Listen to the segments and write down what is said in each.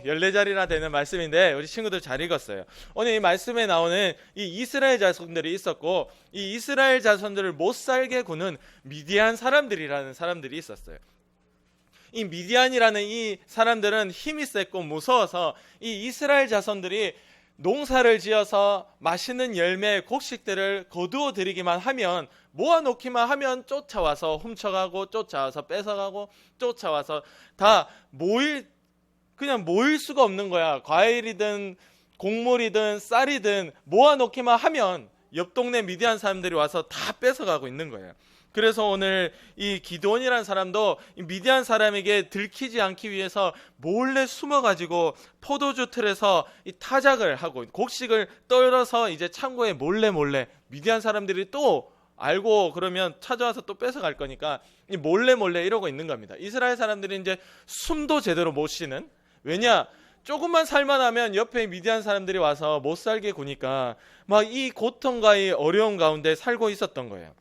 14자리나 되는 말씀인데 우리 친구들 잘 읽었어요. 오늘 이 말씀에 나오는 이 이스라엘 자손들이 있었고, 이 이스라엘 자손들을 못 살게 구는 미디안 사람들이라는 사람들이 있었어요. 이 미디안이라는 이 사람들은 힘이 셌고 무서워서 이 이스라엘 자손들이 농사를 지어서 맛있는 열매, 곡식들을 거두어 들이기만 하면, 모아놓기만 하면 쫓아와서 훔쳐가고 쫓아와서 뺏어가고 쫓아와서 다 그냥 모일 수가 없는 거야. 과일이든 곡물이든 쌀이든 모아놓기만 하면 옆 동네 미디안 사람들이 와서 다 뺏어가고 있는 거예요. 그래서 오늘 이 기드온이라는 사람도 이 미디안 사람에게 들키지 않기 위해서 몰래 숨어가지고 포도주 틀에서 이 타작을 하고 곡식을 떨어서 이제 창고에 몰래 미디안 사람들이 또 알고 그러면 찾아와서 또 뺏어갈 거니까 이 몰래 이러고 있는 겁니다. 이스라엘 사람들이 이제 숨도 제대로 못 쉬는, 왜냐? 조금만 살만하면 옆에 미디안 사람들이 와서 못 살게 구니까 막 이 고통과 이 어려움 가운데 살고 있었던 거예요.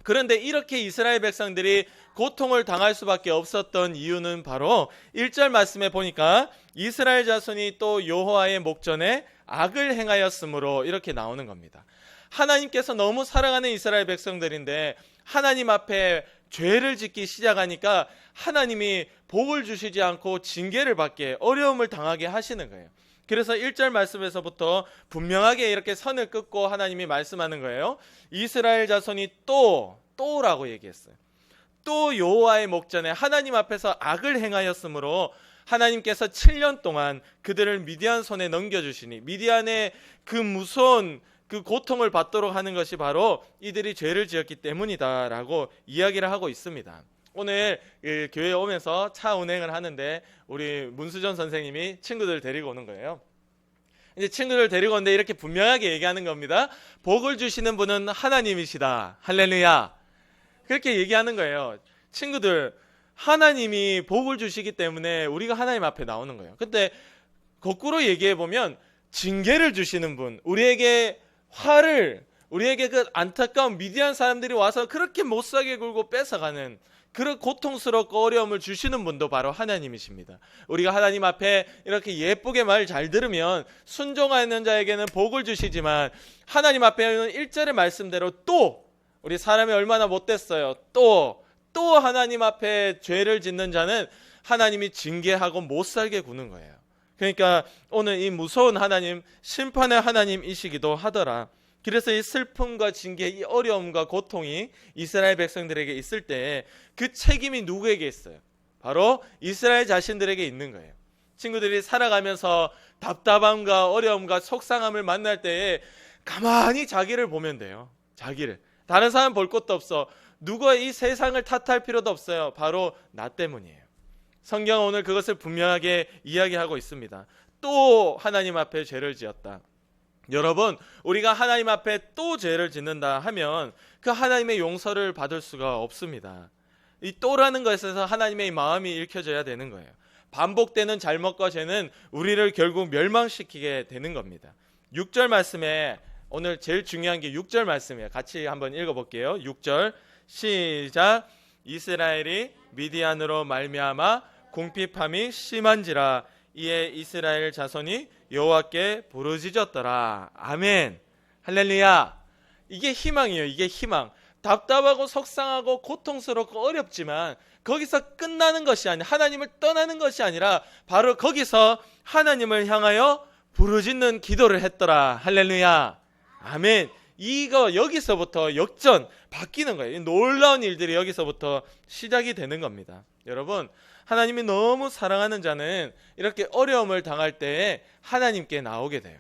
그런데 이렇게 이스라엘 백성들이 고통을 당할 수밖에 없었던 이유는 바로 1절 말씀에 보니까 이스라엘 자손이 또 여호와의 목전에 악을 행하였으므로 이렇게 나오는 겁니다. 하나님께서 너무 사랑하는 이스라엘 백성들인데 하나님 앞에 죄를 짓기 시작하니까 하나님이 복을 주시지 않고 징계를 받게, 어려움을 당하게 하시는 거예요. 그래서 1절 말씀에서부터 분명하게 이렇게 선을 긋고 하나님이 말씀하는 거예요. 이스라엘 자손이 또라고 얘기했어요. 또 여호와의 목전에 하나님 앞에서 악을 행하였으므로 하나님께서 7년 동안 그들을 미디안 손에 넘겨주시니, 미디안의 그 무서운 그 고통을 받도록 하는 것이 바로 이들이 죄를 지었기 때문이다라고 이야기를 하고 있습니다. 오늘 교회에 오면서 차 운행을 하는데 우리 문수전 선생님이 친구들 데리고 오는 거예요. 이제 친구들 데리고 오는데 이렇게 분명하게 얘기하는 겁니다. 복을 주시는 분은 하나님이시다. 할렐루야. 그렇게 얘기하는 거예요. 친구들, 하나님이 복을 주시기 때문에 우리가 하나님 앞에 나오는 거예요. 근데 거꾸로 얘기해 보면 징계를 주시는 분, 우리에게 그 안타까운 미디안 사람들이 와서 그렇게 못사게 굴고 뺏어가는 그런 고통스럽고 어려움을 주시는 분도 바로 하나님이십니다. 우리가 하나님 앞에 이렇게 예쁘게 말 잘 들으면 순종하는 자에게는 복을 주시지만, 하나님 앞에는 1절의 말씀대로 또 우리 사람이 얼마나 못됐어요. 또 하나님 앞에 죄를 짓는 자는 하나님이 징계하고 못 살게 구는 거예요. 그러니까 오늘 이 무서운 하나님, 심판의 하나님이시기도 하더라. 그래서 이 슬픔과 징계, 이 어려움과 고통이 이스라엘 백성들에게 있을 때 그 책임이 누구에게 있어요? 바로 이스라엘 자신들에게 있는 거예요. 친구들이 살아가면서 답답함과 어려움과 속상함을 만날 때에 가만히 자기를 보면 돼요. 자기를. 다른 사람 볼 것도 없어. 누가 이 세상을 탓할 필요도 없어요. 바로 나 때문이에요. 성경은 오늘 그것을 분명하게 이야기하고 있습니다. 또 하나님 앞에 죄를 지었다. 여러분, 우리가 하나님 앞에 또 죄를 짓는다 하면 그 하나님의 용서를 받을 수가 없습니다. 이 또라는 것에서 하나님의 마음이 읽혀져야 되는 거예요. 반복되는 잘못과 죄는 우리를 결국 멸망시키게 되는 겁니다. 6절 말씀에, 오늘 제일 중요한 게 6절 말씀이에요. 같이 한번 읽어볼게요. 6절 시작. 이스라엘이 미디안으로 말미암아 궁핍함이 심한지라 이에 이스라엘 자손이 여호와께 부르짖었더라. 아멘. 할렐루야. 이게 희망이에요. 이게 희망. 답답하고 속상하고 고통스럽고 어렵지만 거기서 끝나는 것이 아니라, 하나님을 떠나는 것이 아니라 바로 거기서 하나님을 향하여 부르짖는 기도를 했더라. 할렐루야. 아멘. 이거 여기서부터 역전 바뀌는 거예요. 놀라운 일들이 여기서부터 시작이 되는 겁니다. 여러분, 하나님이 너무 사랑하는 자는 이렇게 어려움을 당할 때에 하나님께 나오게 돼요.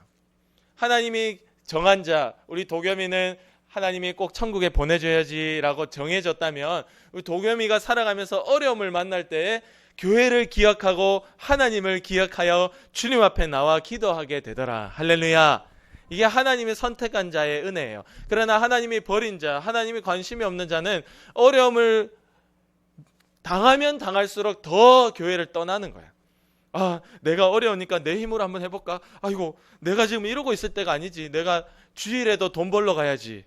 하나님이 정한 자, 우리 도겸이는 하나님이 꼭 천국에 보내줘야지라고 정해졌다면, 우리 도겸이가 살아가면서 어려움을 만날 때에 교회를 기억하고 하나님을 기억하여 주님 앞에 나와 기도하게 되더라. 할렐루야. 이게 하나님이 선택한 자의 은혜예요. 그러나 하나님이 버린 자, 하나님이 관심이 없는 자는 어려움을 당하면 당할수록 더 교회를 떠나는 거야. 아, 내가 어려우니까 내 힘으로 한번 해볼까? 아이고, 내가 지금 이러고 있을 때가 아니지. 내가 주일에도 돈 벌러 가야지.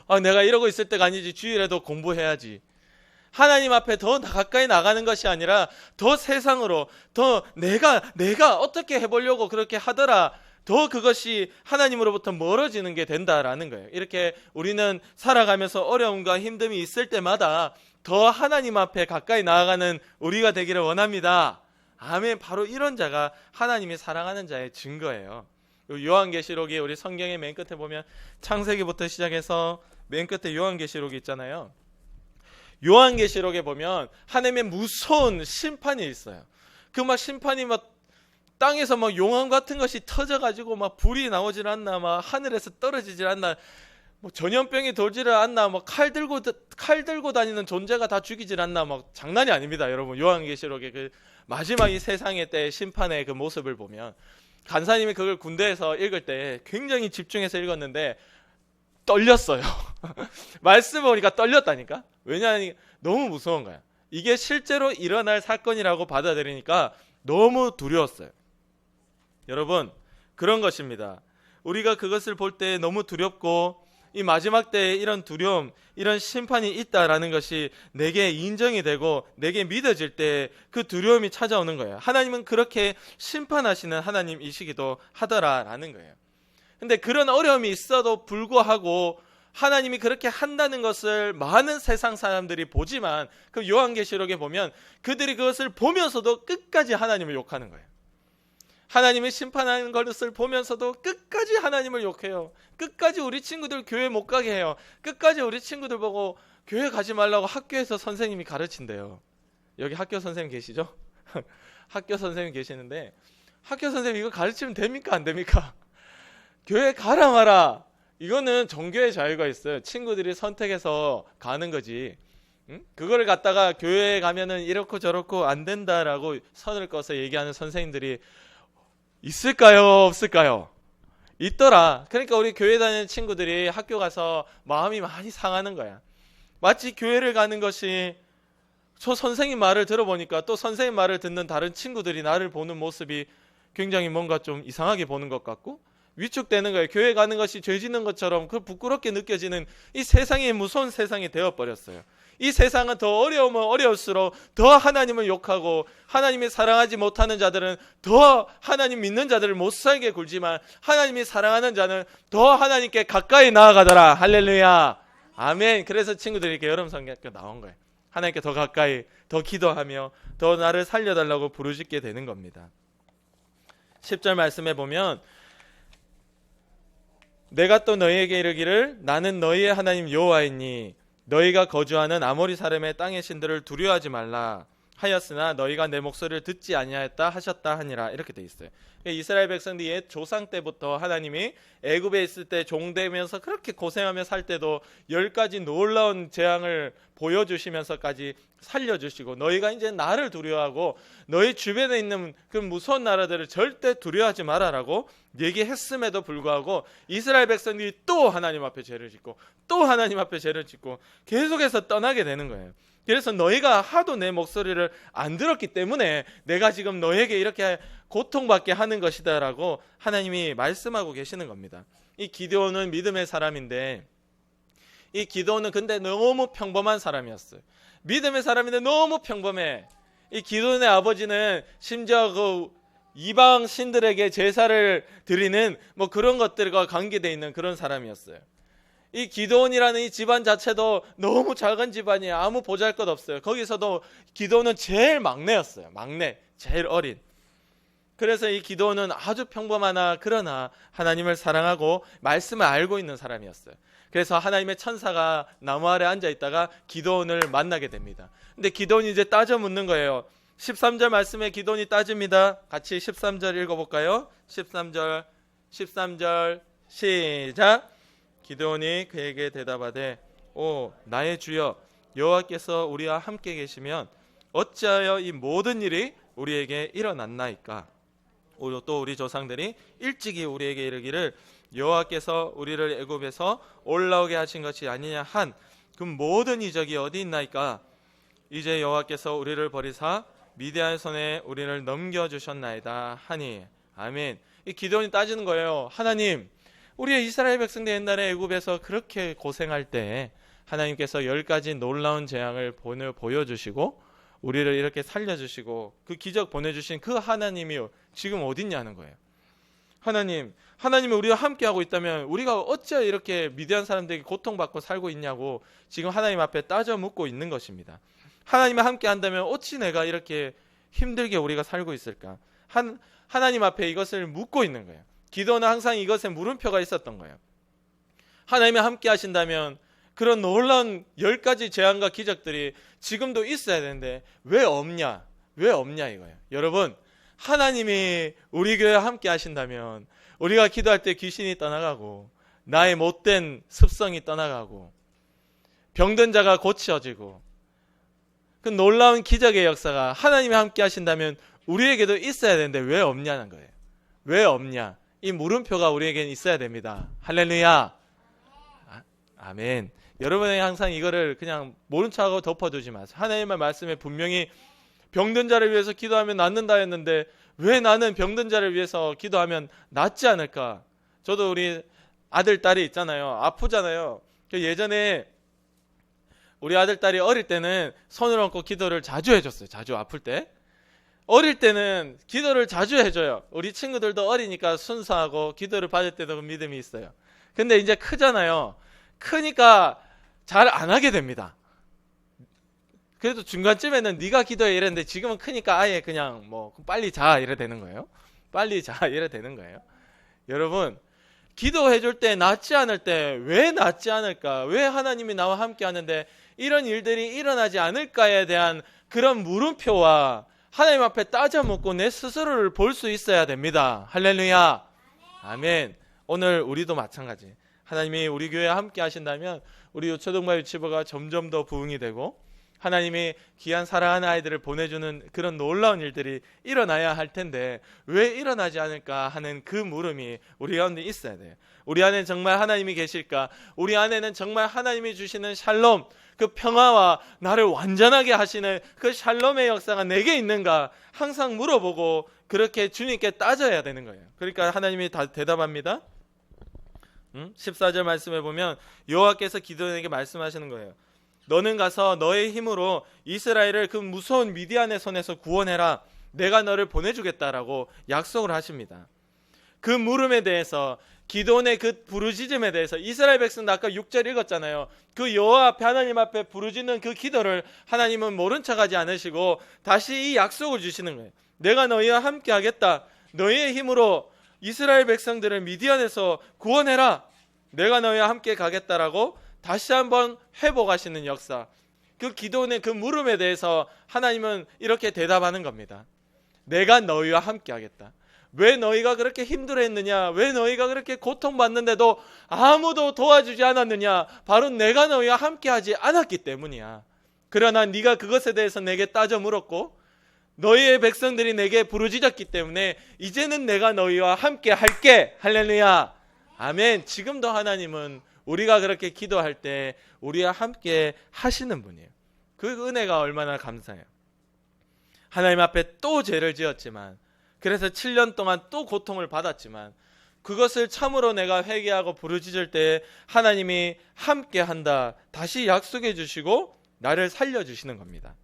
아, 내가 이러고 있을 때가 아니지. 주일에도 공부해야지. 하나님 앞에 더 가까이 나가는 것이 아니라 더 세상으로, 더 내가 어떻게 해보려고 그렇게 하더라, 더 그것이 하나님으로부터 멀어지는 게 된다라는 거예요. 이렇게 우리는 살아가면서 어려움과 힘듦이 있을 때마다 더 하나님 앞에 가까이 나아가는 우리가 되기를 원합니다. 아멘. 바로 이런 자가 하나님이 사랑하는 자의 증거예요. 요한계시록이 우리 성경의 맨 끝에 보면 창세기부터 시작해서 맨 끝에 요한계시록이 있잖아요. 요한계시록에 보면 하나님의 무서운 심판이 있어요. 그 막 심판이 막 땅에서 막 용암 같은 것이 터져가지고 막 불이 나오질 않나, 막 하늘에서 떨어지질 않나, 뭐 전염병이 돌지를 않나, 뭐 칼 들고 다니는 존재가 다 죽이질 않나, 막 장난이 아닙니다, 여러분. 요한계시록의 그 마지막 이 세상의 때 심판의 그 모습을 보면, 간사님이 그걸 군대에서 읽을 때 굉장히 집중해서 읽었는데 떨렸어요. 말씀 보니까 떨렸다니까. 왜냐하면 너무 무서운 거야. 이게 실제로 일어날 사건이라고 받아들이니까 너무 두려웠어요. 여러분, 그런 것입니다. 우리가 그것을 볼 때 너무 두렵고, 이 마지막 때에 이런 두려움, 이런 심판이 있다라는 것이 내게 인정이 되고 내게 믿어질 때 그 두려움이 찾아오는 거예요. 하나님은 그렇게 심판하시는 하나님이시기도 하더라라는 거예요. 근데 그런 어려움이 있어도 불구하고 하나님이 그렇게 한다는 것을 많은 세상 사람들이 보지만, 그 요한계시록에 보면 그들이 그것을 보면서도 끝까지 하나님을 욕하는 거예요. 하나님이 심판하는 것을 보면서도 끝까지 하나님을 욕해요. 끝까지 우리 친구들 교회 못 가게 해요. 끝까지 우리 친구들 보고 교회 가지 말라고 학교에서 선생님이 가르친대요. 여기 학교 선생님 계시죠? 학교 선생님 계시는데, 학교 선생님 이거 가르치면 됩니까 안 됩니까? 교회 가라 마라, 이거는 종교의 자유가 있어요. 친구들이 선택해서 가는 거지. 응? 그거를 갖다가 교회에 가면은 이렇고 저렇고 안 된다라고 선을 꺼서 얘기하는 선생님들이 있을까요? 없을까요? 있더라. 그러니까 우리 교회 다니는 친구들이 학교 가서 마음이 많이 상하는 거야. 마치 교회를 가는 것이, 저 선생님 말을 들어보니까 또 선생님 말을 듣는 다른 친구들이 나를 보는 모습이 굉장히 뭔가 좀 이상하게 보는 것 같고 위축되는 거예요. 교회 가는 것이 죄 짓는 것처럼 그 부끄럽게 느껴지는 이 세상이 무서운 세상이 되어버렸어요. 이 세상은 더 어려우면 어려울수록 더 하나님을 욕하고, 하나님이 사랑하지 못하는 자들은 더 하나님 믿는 자들을 못 살게 굴지만, 하나님이 사랑하는 자는 더 하나님께 가까이 나아가더라. 할렐루야, 아멘. 그래서 친구들이 이렇게 여름 성경학교 나온 거예요. 하나님께 더 가까이, 더 기도하며 더 나를 살려달라고 부르짖게 되는 겁니다. 10절 말씀에 보면, 내가 또 너희에게 이르기를 나는 너희의 하나님 여호와이니 너희가 거주하는 아모리 사람의 땅의 신들을 두려워하지 말라 하였으나 너희가 내 목소리를 듣지 아니하였다 하셨다 하니라. 이렇게 돼 있어요. 이스라엘 백성들이 옛 조상 때부터 하나님이 애굽에 있을 때 종되면서 그렇게 고생하며 살 때도 10가지 놀라운 재앙을 보여주시면서까지 살려주시고, 너희가 이제 나를 두려워하고 너희 주변에 있는 그 무서운 나라들을 절대 두려워하지 말아라고 얘기했음에도 불구하고 이스라엘 백성들이 또 하나님 앞에 죄를 짓고 또 하나님 앞에 죄를 짓고 계속해서 떠나게 되는 거예요. 그래서 너희가 하도 내 목소리를 안 들었기 때문에 내가 지금 너에게 이렇게 고통받게 하는 것이다 라고 하나님이 말씀하고 계시는 겁니다. 이 기드온은 믿음의 사람인데, 이 기드온은 근데 너무 평범한 사람이었어요. 믿음의 사람인데 너무 평범해. 이 기드온의 아버지는 심지어 그 이방 신들에게 제사를 드리는 뭐 그런 것들과 관계되어 있는 그런 사람이었어요. 이 기드온이라는 이 집안 자체도 너무 작은 집안이에요. 아무 보잘것 없어요. 거기서도 기드온은 제일 막내였어요. 막내, 제일 어린. 그래서 이 기드온은 아주 평범하나 그러나 하나님을 사랑하고 말씀을 알고 있는 사람이었어요. 그래서 하나님의 천사가 나무 아래 앉아 있다가 기드온을 만나게 됩니다. 근데 기드온이 이제 따져 묻는 거예요. 13절 말씀에 기드온이 따집니다. 같이 13절 읽어볼까요? 13절 시작. 기드온이 그에게 대답하되 오 나의 주여 여호와께서 우리와 함께 계시면 어찌하여 이 모든 일이 우리에게 일어났나이까. 또 우리 조상들이 일찍이 우리에게 이르기를 여호와께서 우리를 애굽에서 올라오게 하신 것이 아니냐 한 그 모든 이적이 어디 있나이까. 이제 여호와께서 우리를 버리사 미디안 손에 우리를 넘겨주셨나이다 하니. 아멘. 이 기드온이 따지는 거예요. 하나님, 우리의 이스라엘 백성들 옛날에 애굽에서 그렇게 고생할 때 하나님께서 10가지 놀라운 재앙을 보여주시고 우리를 이렇게 살려주시고 그 기적 보내주신 그 하나님이 지금 어딨냐는 거예요. 하나님이 우리와 함께하고 있다면 우리가 어찌 이렇게 미디안 사람들에게 고통받고 살고 있냐고 지금 하나님 앞에 따져 묻고 있는 것입니다. 하나님이 함께한다면 어찌 내가 이렇게 힘들게 우리가 살고 있을까? 하나님 앞에 이것을 묻고 있는 거예요. 기도는 항상 이것에 물음표가 있었던 거예요. 하나님이 함께 하신다면 그런 놀라운 10가지 재앙과 기적들이 지금도 있어야 되는데 왜 없냐? 왜 없냐 이거예요. 여러분, 하나님이 우리 교회에 함께 하신다면 우리가 기도할 때 귀신이 떠나가고 나의 못된 습성이 떠나가고 병든 자가 고쳐지고 그 놀라운 기적의 역사가 하나님이 함께 하신다면 우리에게도 있어야 되는데 왜 없냐는 거예요. 왜 없냐? 이 물음표가 우리에게는 있어야 됩니다. 할렐루야. 아멘. 여러분이 항상 이거를 그냥 모른 척하고 덮어두지 마세요. 하나님의 말씀에 분명히 병든 자를 위해서 기도하면 낫는다 했는데 왜 나는 병든 자를 위해서 기도하면 낫지 않을까? 저도 우리 아들, 딸이 있잖아요. 아프잖아요. 예전에 우리 아들, 딸이 어릴 때는 손을 얹고 기도를 자주 해줬어요. 자주 아플 때. 어릴 때는 기도를 자주 해줘요. 우리 친구들도 어리니까 순수하고 기도를 받을 때도 믿음이 있어요. 근데 이제 크잖아요. 크니까 잘 안 하게 됩니다. 그래도 중간쯤에는 네가 기도해 이랬는데 지금은 크니까 아예 그냥 뭐 빨리 자 이래 되는 거예요. 빨리 자 이래 되는 거예요. 여러분, 기도해 줄 때 낫지 않을 때 왜 낫지 않을까? 왜 하나님이 나와 함께 하는데 이런 일들이 일어나지 않을까에 대한 그런 물음표와 하나님 앞에 따져 묻고 내 스스로를 볼 수 있어야 됩니다. 할렐루야. 아멘. 오늘 우리도 마찬가지. 하나님이 우리 교회에 함께 하신다면 우리 요초동마 유치부가 점점 더 부흥이 되고 하나님이 귀한 사랑하는 아이들을 보내주는 그런 놀라운 일들이 일어나야 할 텐데 왜 일어나지 않을까 하는 그 물음이 우리 가운데 있어야 돼요. 우리 안에 정말 하나님이 계실까? 우리 안에는 정말 하나님이 주시는 샬롬, 그 평화와 나를 완전하게 하시는 그 샬롬의 역사가 내게 있는가 항상 물어보고 그렇게 주님께 따져야 되는 거예요. 그러니까 하나님이 다 대답합니다. 14절 말씀해 보면 여호와께서 기드온에게 말씀하시는 거예요. 너는 가서 너의 힘으로 이스라엘을 그 무서운 미디안의 손에서 구원해라. 내가 너를 보내주겠다라고 약속을 하십니다. 그 물음에 대해서 기드온의 그 부르짖음에 대해서 이스라엘 백성도 아까 6절 읽었잖아요. 그 여호와 앞에 하나님 앞에 부르짖는 그 기도를 하나님은 모른 척하지 않으시고 다시 이 약속을 주시는 거예요. 내가 너희와 함께 하겠다. 너희의 힘으로 이스라엘 백성들을 미디안에서 구원해라. 내가 너희와 함께 가겠다라고 다시 한번 회복하시는 역사. 그 기도의 그 물음에 대해서 하나님은 이렇게 대답하는 겁니다. 내가 너희와 함께 하겠다. 왜 너희가 그렇게 힘들어했느냐? 왜 너희가 그렇게 고통받는데도 아무도 도와주지 않았느냐? 바로 내가 너희와 함께하지 않았기 때문이야. 그러나 네가 그것에 대해서 내게 따져 물었고 너희의 백성들이 내게 부르짖었기 때문에 이제는 내가 너희와 함께 할게. 할렐루야. 아멘. 지금도 하나님은 우리가 그렇게 기도할 때 우리와 함께 하시는 분이에요. 그 은혜가 얼마나 감사해요. 하나님 앞에 또 죄를 지었지만 그래서 7년 동안 또 고통을 받았지만 그것을 참으로 내가 회개하고 부르짖을 때 하나님이 함께 한다. 다시 약속해 주시고 나를 살려주시는 겁니다.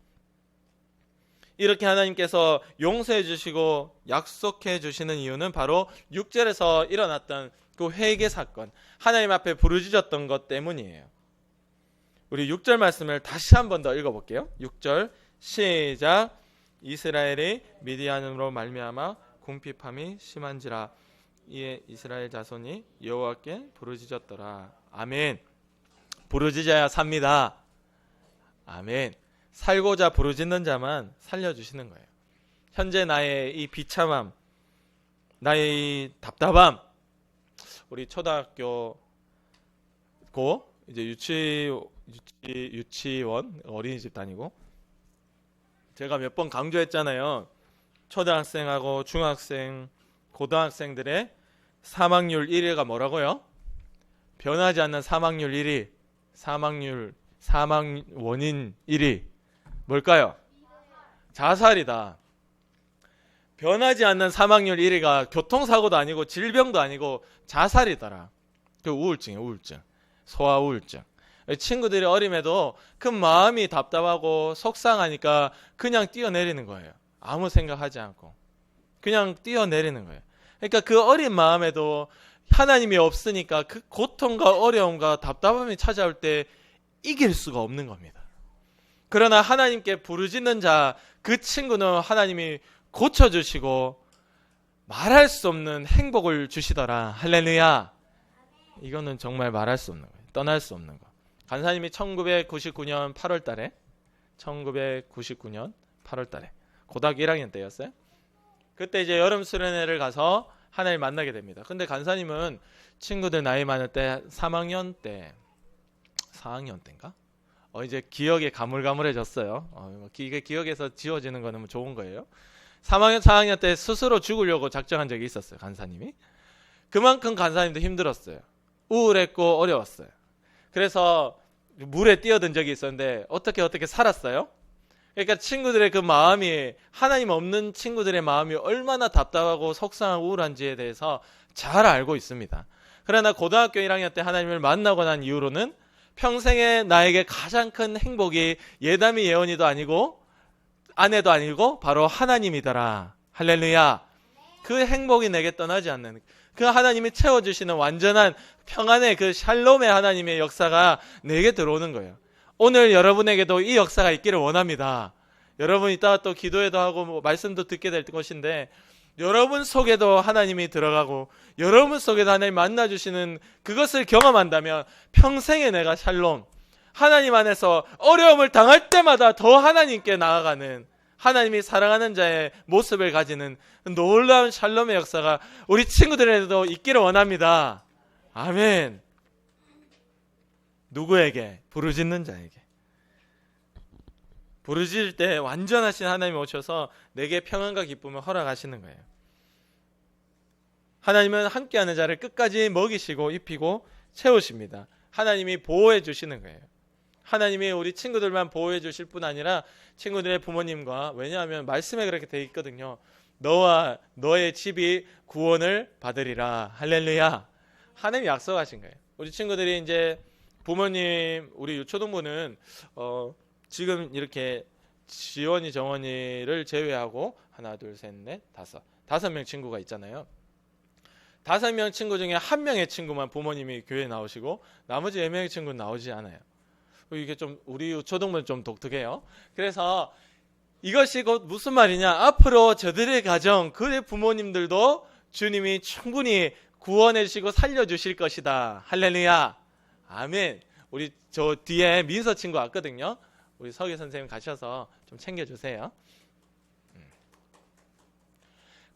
이렇게 하나님께서 용서해 주시고 약속해 주시는 이유는 바로 6절에서 일어났던 그 회개 사건, 하나님 앞에 부르짖었던 것 때문이에요. 우리 6절 말씀을 다시 한 번 더 읽어볼게요. 6절 시작. 이스라엘이 미디안으로 말미암아 궁핍함이 심한지라 이에 이스라엘 자손이 여호와께 부르짖었더라. 아멘. 부르짖어야 삽니다. 아멘. 살고자 부르짖는 자만 살려주시는 거예요. 현재 나의 이 비참함, 나의 이 답답함, 우리 초등학교 고 이제 유치원 어린이집 다니고 제가 몇 번 강조했잖아요. 초등학생하고 중학생, 고등학생들의 사망률 1위가 뭐라고요? 변하지 않는 사망률 1위, 사망 원인 1위 뭘까요? 자살이다. 변하지 않는 사망률 1위가 교통사고도 아니고 질병도 아니고 자살이더라. 그 우울증이에요. 우울증. 소아 우울증. 친구들이 어림에도 그 마음이 답답하고 속상하니까 그냥 뛰어내리는 거예요. 아무 생각하지 않고 그냥 뛰어내리는 거예요. 그러니까 그 어린 마음에도 하나님이 없으니까 그 고통과 어려움과 답답함이 찾아올 때 이길 수가 없는 겁니다. 그러나 하나님께 부르짖는 자, 그 친구는 하나님이 고쳐주시고 말할 수 없는 행복을 주시더라. 할렐루야. 이거는 정말 말할 수 없는 거예요. 떠날 수 없는 거. 간사님이 1999년 8월 달에 고등학교 1학년 때였어요. 그때 이제 여름 수련회를 가서 하나님 만나게 됩니다. 근데 간사님은 친구들 나이 많을 때 4학년 때인가? 이제 기억이 가물가물해졌어요. 이게 기억에서 지워지는 거는 좋은 거예요. 3학년, 4학년 때 스스로 죽으려고 작정한 적이 있었어요. 간사님이. 그만큼 간사님도 힘들었어요. 우울했고 어려웠어요. 그래서 물에 뛰어든 적이 있었는데 어떻게 살았어요? 그러니까 친구들의 그 마음이, 하나님 없는 친구들의 마음이 얼마나 답답하고 속상하고 우울한지에 대해서 잘 알고 있습니다. 그러나 고등학교 1학년 때 하나님을 만나고 난 이후로는 평생에 나에게 가장 큰 행복이 예담이 예언이도 아니고 아내도 아니고 바로 하나님이더라. 할렐루야. 그 행복이 내게 떠나지 않는, 그 하나님이 채워주시는 완전한 평안의 그 샬롬의 하나님의 역사가 내게 들어오는 거예요. 오늘 여러분에게도 이 역사가 있기를 원합니다. 여러분 이따가 또 기도회도 하고 말씀도 듣게 될 것인데 여러분 속에도 하나님이 들어가고 여러분 속에도 하나님 만나주시는 그것을 경험한다면 평생에 내가 샬롬, 하나님 안에서 어려움을 당할 때마다 더 하나님께 나아가는, 하나님이 사랑하는 자의 모습을 가지는 놀라운 샬롬의 역사가 우리 친구들에게도 있기를 원합니다. 아멘. 누구에게? 부르짖는 자에게. 부르짖을 때 완전하신 하나님이 오셔서 내게 평안과 기쁨을 허락하시는 거예요. 하나님은 함께하는 자를 끝까지 먹이시고 입히고 채우십니다. 하나님이 보호해 주시는 거예요. 하나님이 우리 친구들만 보호해 주실 뿐 아니라 친구들의 부모님과, 왜냐하면 말씀에 그렇게 돼 있거든요. 너와 너의 집이 구원을 받으리라. 할렐루야. 하나님이 약속하신 거예요. 우리 친구들이 이제 부모님, 우리 유초등부는 지금 이렇게 지원이 정원이를 제외하고 하나 둘 셋 넷 다섯 명 친구가 있잖아요. 5명 친구 중에 1명의 친구만 부모님이 교회에 나오시고 나머지 4명의 친구는 나오지 않아요. 이게 좀 우리 유초등부는 좀 독특해요. 그래서 이것이 곧 무슨 말이냐, 앞으로 저들의 가정, 그의 부모님들도 주님이 충분히 구원해 주시고 살려주실 것이다. 할렐루야. 아멘. 우리 저 뒤에 민서 친구 왔거든요. 우리 서기 선생님 가셔서 좀 챙겨주세요.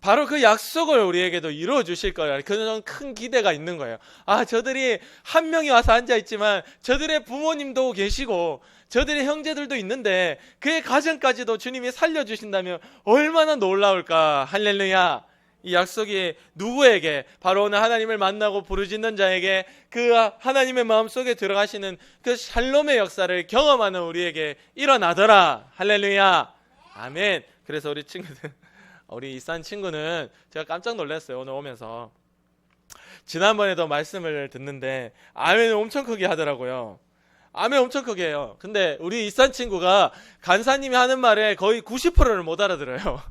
바로 그 약속을 우리에게도 이루어 주실 거예요. 그런 큰 기대가 있는 거예요. 아, 저들이 1명이 와서 앉아있지만 저들의 부모님도 계시고 저들의 형제들도 있는데 그의 가정까지도 주님이 살려주신다면 얼마나 놀라울까. 할렐루야. 이 약속이 누구에게? 바로 오늘 하나님을 만나고 부르짖는 자에게 그 하나님의 마음속에 들어가시는 그 샬롬의 역사를 경험하는 우리에게 일어나더라. 할렐루야. 아멘. 그래서 우리 친구들, 우리 이산 친구는 제가 깜짝 놀랐어요. 오늘 오면서 지난번에도 말씀을 듣는데 아멘을 엄청 크게 하더라고요. 아멘 엄청 크게 해요. 근데 우리 이산 친구가 간사님이 하는 말에 거의 90%를 못 알아들어요.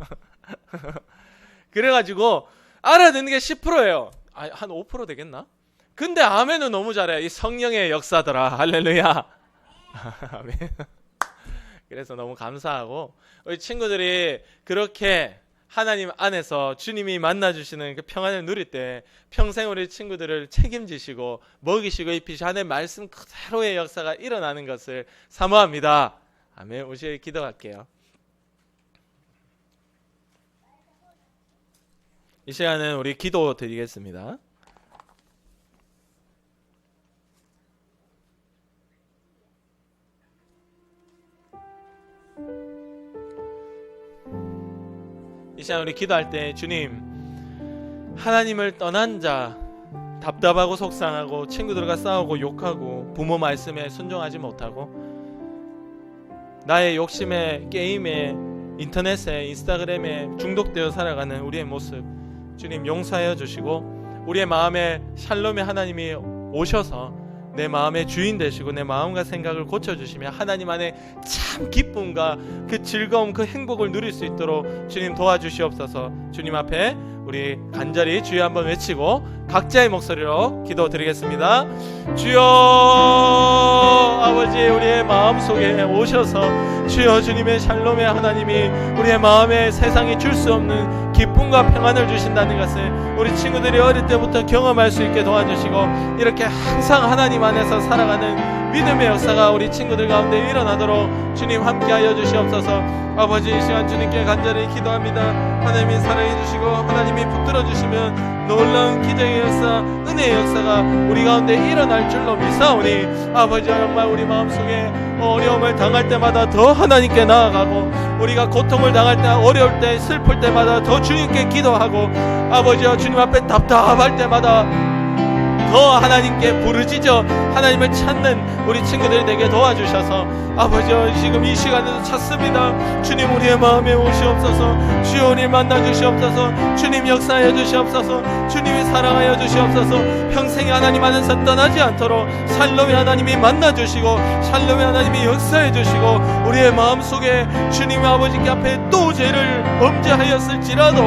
그래가지고 알아듣는 게 10%예요. 한 5% 되겠나? 근데 아멘은 너무 잘해. 이 성령의 역사더라. 할렐루야. 아멘. 그래서 너무 감사하고 우리 친구들이 그렇게 하나님 안에서 주님이 만나주시는 그 평안을 누릴 때 평생 우리 친구들을 책임지시고 먹이시고 입히시고 하나님의 말씀 그대로의 역사가 일어나는 것을 사모합니다. 아멘. 우리 기도할게요. 이 시간은 우리 기도 드리겠습니다. 이 시간 우리 기도할 때 주님, 하나님을 떠난 자, 답답하고 속상하고 친구들과 싸우고 욕하고 부모 말씀에 순종하지 못하고 나의 욕심에 게임에 인터넷에 인스타그램에 중독되어 살아가는 우리의 모습 주님 용서하여 주시고 우리의 마음에 샬롬의 하나님이 오셔서 내 마음의 주인 되시고 내 마음과 생각을 고쳐주시며 하나님 안에 참 기쁨과 그 즐거움, 그 행복을 누릴 수 있도록 주님 도와주시옵소서. 주님 앞에 우리 간절히 주여 한번 외치고 각자의 목소리로 기도드리겠습니다. 주여, 아버지, 우리의 마음속에 오셔서 주여 주님의 샬롬의 하나님이 우리의 마음에 세상이 줄 수 없는 기쁨과 평안을 주신다는 것을 우리 친구들이 어릴 때부터 경험할 수 있게 도와주시고, 이렇게 항상 하나님 안에서 살아가는 믿음의 역사가 우리 친구들 가운데 일어나도록 주님 함께하여 주시옵소서. 아버지, 이 시간 주님께 간절히 기도합니다. 하나님이 사랑해 주시고 하나님이 붙들어 주시면 놀라운 기적의 역사, 은혜의 역사가 우리 가운데 일어날 줄로 믿사오니, 아버지, 정말 우리 마음속에 어려움을 당할 때마다 더 하나님께 나아가고, 우리가 고통을 당할 때, 어려울 때, 슬플 때마다 더 주님께 기도하고, 아버지여 주님 앞에 답답할 때마다 더 하나님께 부르짖어 하나님을 찾는 우리 친구들이 되게 도와주셔서, 아버지여 지금 이 시간에도 찾습니다. 주님, 우리의 마음에 오시옵소서. 주여, 우리를 만나 주시옵소서. 주님, 역사하여 주시옵소서. 주님이 사랑하여 주시옵소서. 평생에 하나님 안에서 떠나지 않도록 샬롬의 하나님이 만나 주시고 샬롬의 하나님이 역사해 주시고, 우리의 마음속에 주님 아버지께 앞에 또 죄를 범죄하였을지라도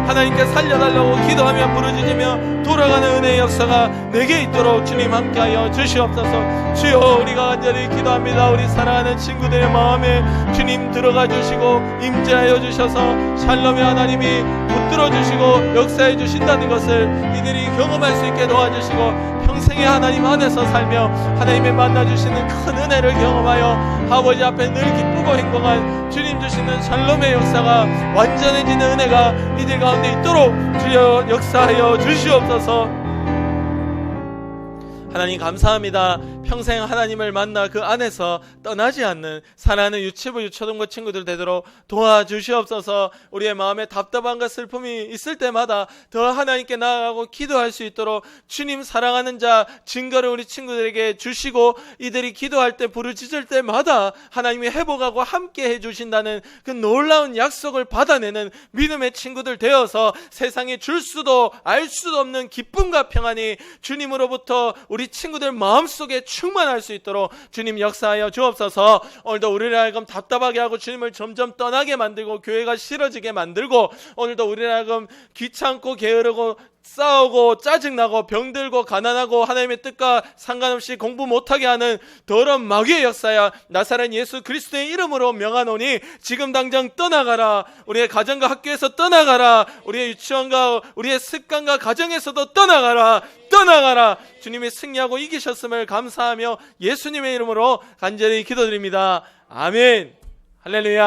하나님께 살려달라고 기도하며 부르짖으며 돌아가는 은혜의 역사가 내게 있도록 주님 함께하여 주시옵소서. 주여, 우리가 간절히 기도합니다. 우리 사랑하는 친구들의 마음에 주님 들어가 주시고 임재하여 주셔서 샬롬의 하나님이 붙들어 주시고 역사해 주신다는 것을 이들이 경험할 수 있게 도와주시고, 평생의 하나님 안에서 살며 하나님의 만나 주시는 큰 은혜를 경험하여 아버지 앞에 늘 기쁘고 행복한 주님 주시는 샬롬의 역사가 완전해지는 은혜가 이들 가운데 있도록 주여 역사하여 주시옵소서. 하나님 감사합니다. 평생 하나님을 만나 그 안에서 떠나지 않는 사랑하는 유치부 유초등부 친구들 되도록 도와주시옵소서. 우리의 마음에 답답함과 슬픔이 있을 때마다 더 하나님께 나아가고 기도할 수 있도록 주님 사랑하는 자 증거를 우리 친구들에게 주시고, 이들이 기도할 때 부르짖을 때마다 하나님이 회복하고 함께 해주신다는 그 놀라운 약속을 받아내는 믿음의 친구들 되어서 세상에 줄 수도 알 수도 없는 기쁨과 평안이 주님으로부터 우리 친구들 마음속에 충만할 수 있도록 주님 역사하여 주옵소서. 오늘도 우리를 하여금 답답하게 하고 주님을 점점 떠나게 만들고 교회가 싫어지게 만들고, 오늘도 우리를 하여금 귀찮고 게으르고 싸우고 짜증나고 병들고 가난하고 하나님의 뜻과 상관없이 공부 못하게 하는 더러운 마귀의 역사야 나사렛 예수 그리스도의 이름으로 명하노니 지금 당장 떠나가라. 우리의 가정과 학교에서 떠나가라. 우리의 유치원과 우리의 습관과 가정에서도 떠나가라. 떠나가라. 주님이 승리하고 이기셨음을 감사하며 예수님의 이름으로 간절히 기도드립니다. 아멘. 할렐루야.